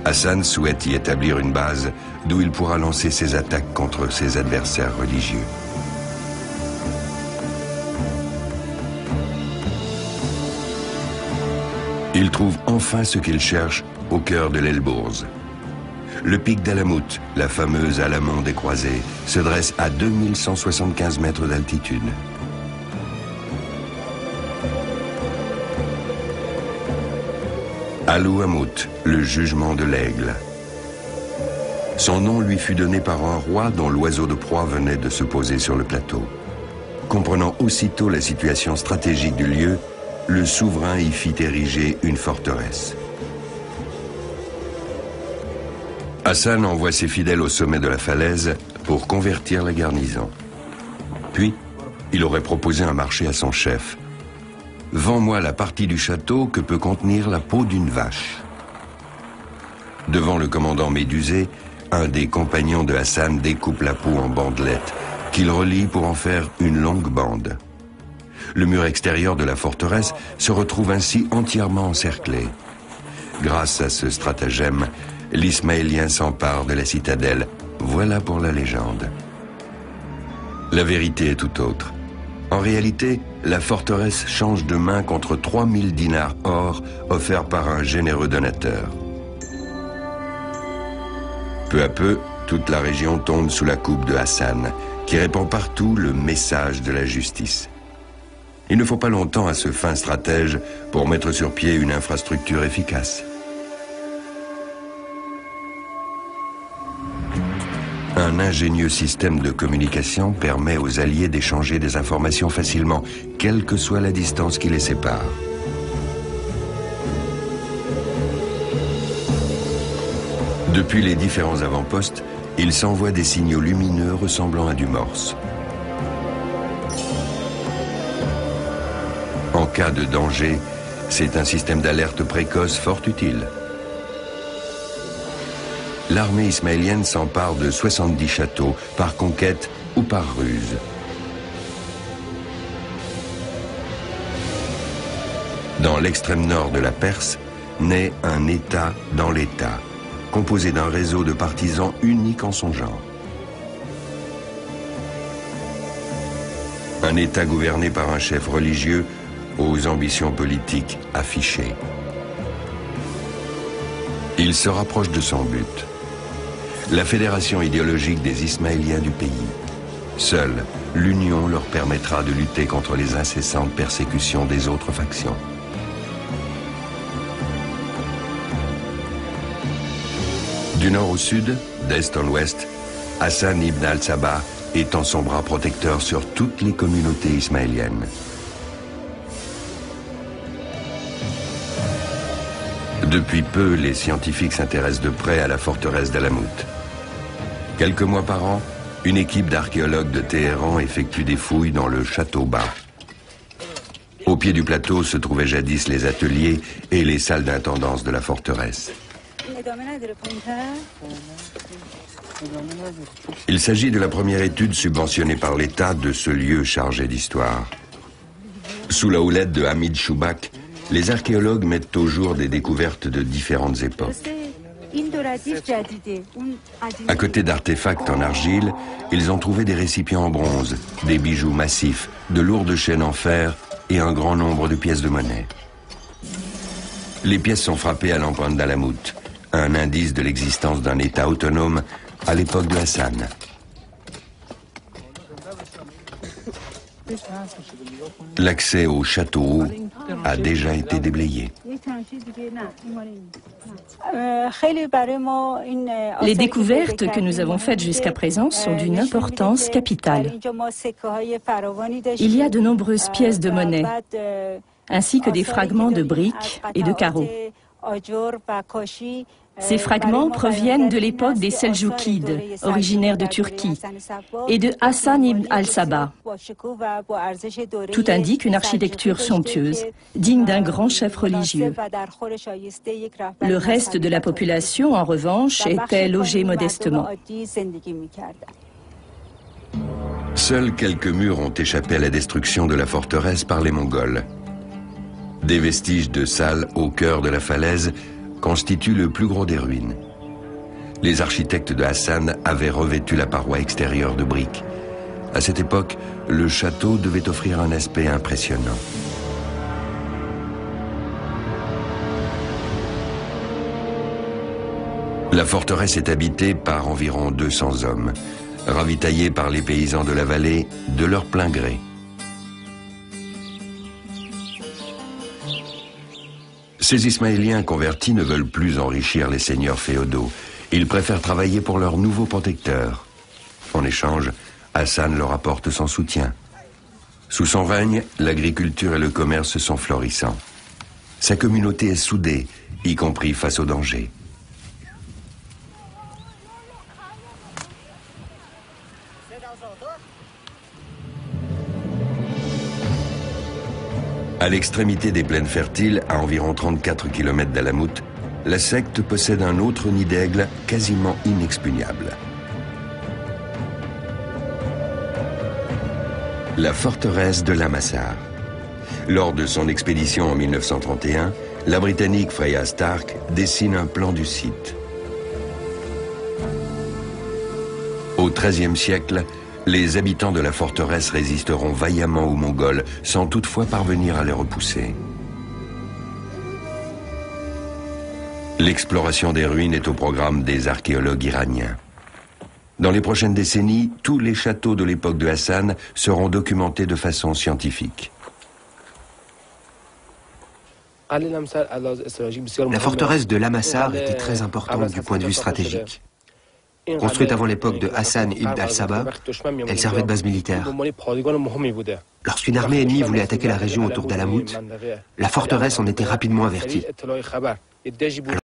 Hassan souhaite y établir une base d'où il pourra lancer ses attaques contre ses adversaires religieux. Il trouve enfin ce qu'il cherche au cœur de l'Elbourz. Le pic d'Alamout, la fameuse Alamon des Croisés, se dresse à 2175 mètres d'altitude. Alouhamout, le jugement de l'aigle. Son nom lui fut donné par un roi dont l'oiseau de proie venait de se poser sur le plateau. Comprenant aussitôt la situation stratégique du lieu, le souverain y fit ériger une forteresse. Hassan envoie ses fidèles au sommet de la falaise pour convertir la garnison. Puis, il aurait proposé un marché à son chef. « Vends-moi la partie du château que peut contenir la peau d'une vache. » Devant le commandant médusé, un des compagnons de Hassan découpe la peau en bandelettes, qu'il relie pour en faire une longue bande. Le mur extérieur de la forteresse se retrouve ainsi entièrement encerclé. Grâce à ce stratagème, l'Ismaélien s'empare de la citadelle. Voilà pour la légende. La vérité est tout autre. En réalité, la forteresse change de main contre 3000 dinars or offerts par un généreux donateur. Peu à peu, toute la région tombe sous la coupe de Hassan, qui répand partout le message de la justice. Il ne faut pas longtemps à ce fin stratège pour mettre sur pied une infrastructure efficace. Un ingénieux système de communication permet aux alliés d'échanger des informations facilement, quelle que soit la distance qui les sépare. Depuis les différents avant-postes, ils s'envoient des signaux lumineux ressemblant à du morse. En cas de danger, c'est un système d'alerte précoce fort utile. L'armée ismaélienne s'empare de 70 châteaux, par conquête ou par ruse. Dans l'extrême nord de la Perse, naît un État dans l'État, composé d'un réseau de partisans unique en son genre. Un État gouverné par un chef religieux aux ambitions politiques affichées. Il se rapproche de son but. La fédération idéologique des Ismaéliens du pays. Seule l'union leur permettra de lutter contre les incessantes persécutions des autres factions. Du nord au sud, d'est en ouest, Hassan ibn al-Sabah étend son bras protecteur sur toutes les communautés ismaéliennes. Depuis peu, les scientifiques s'intéressent de près à la forteresse d'Alamout. Quelques mois par an, une équipe d'archéologues de Téhéran effectue des fouilles dans le château bas. Au pied du plateau se trouvaient jadis les ateliers et les salles d'intendance de la forteresse. Il s'agit de la première étude subventionnée par l'État de ce lieu chargé d'histoire. Sous la houlette de Hamid Choubak, les archéologues mettent au jour des découvertes de différentes époques. À côté d'artefacts en argile, ils ont trouvé des récipients en bronze, des bijoux massifs, de lourdes chaînes en fer et un grand nombre de pièces de monnaie. Les pièces sont frappées à l'empreinte d'Alamout, un indice de l'existence d'un État autonome à l'époque de Hassan. L'accès au château haut a déjà été déblayé. Les découvertes que nous avons faites jusqu'à présent sont d'une importance capitale. Il y a de nombreuses pièces de monnaie, ainsi que des fragments de briques et de carreaux. Ces fragments proviennent de l'époque des Seljoukides, originaires de Turquie, et de Hassan ibn al-Sabah. Tout indique une architecture somptueuse, digne d'un grand chef religieux. Le reste de la population, en revanche, était logée modestement. Seuls quelques murs ont échappé à la destruction de la forteresse par les Mongols. Des vestiges de salles au cœur de la falaise constitue le plus gros des ruines. Les architectes de Hassan avaient revêtu la paroi extérieure de briques. À cette époque, le château devait offrir un aspect impressionnant. La forteresse est habitée par environ 200 hommes, ravitaillés par les paysans de la vallée de leur plein gré. Ces Ismaéliens convertis ne veulent plus enrichir les seigneurs féodaux. Ils préfèrent travailler pour leur nouveau protecteur. En échange, Hassan leur apporte son soutien. Sous son règne, l'agriculture et le commerce sont florissants. Sa communauté est soudée, y compris face aux dangers. À l'extrémité des plaines fertiles, à environ 34 km d'Alamout, la secte possède un autre nid d'aigle quasiment inexpugnable. La forteresse de Lamassar. Lors de son expédition en 1931, la Britannique Freya Stark dessine un plan du site. Au XIIIe siècle, les habitants de la forteresse résisteront vaillamment aux Mongols sans toutefois parvenir à les repousser. L'exploration des ruines est au programme des archéologues iraniens. Dans les prochaines décennies, tous les châteaux de l'époque de Hassan seront documentés de façon scientifique. La forteresse de Lamassar était très importante du point de vue stratégique. Construite avant l'époque de Hassan ibn al-Sabah, elle servait de base militaire. Lorsqu'une armée ennemie voulait attaquer la région autour d'Alamout, la forteresse en était rapidement avertie.